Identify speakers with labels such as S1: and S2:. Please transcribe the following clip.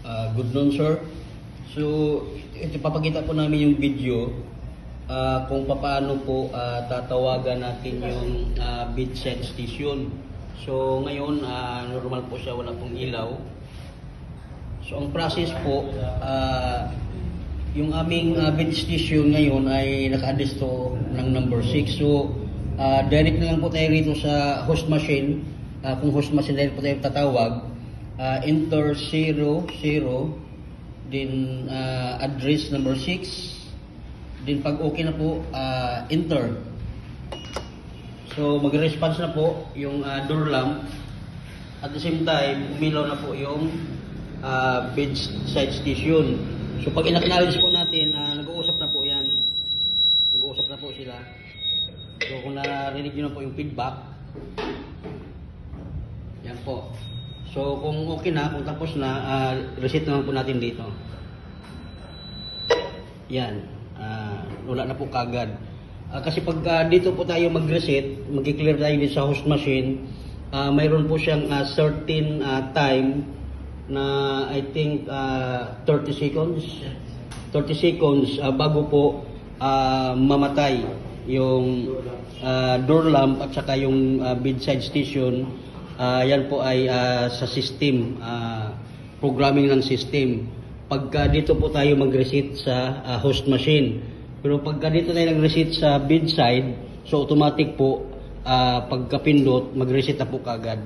S1: Good noon, sir. So, ito papakita po namin yung video kung paano po tatawagan natin yung bedside station. So, ngayon, normal po siya, wala pong ilaw. So, ang process po, yung aming bed station ngayon ay naka-address to ng number 6. So, direct na lang po tayo rito sa host machine. Kung host machine direct po tayo tatawag, enter 00, then address number 6, then pag okay na po, enter. So mag-response na po yung door lamp. At the same time, umilaw na po yung bedside station. So pag in-acknowledge po natin, nag-uusap na po yan. Nag-uusap na po sila. So kung narinig nyo na po yung feedback, yan po. So kung okay na, kung tapos na, reset naman po natin dito. Yan. Wala na po kagad. Kasi pag dito po tayo mag-reset, mag-clear tayo dito sa host machine, mayroon po siyang certain time na I think 30 seconds. 30 seconds bago po mamatay yung door lamp at saka yung bedside station. Yan po ay sa system, programming ng system. Pagka dito po tayo mag-reset sa host machine. Pero pagka dito tayo nag-reset sa bedside, so automatic po, pagka pindot, mag-reset na po kagad.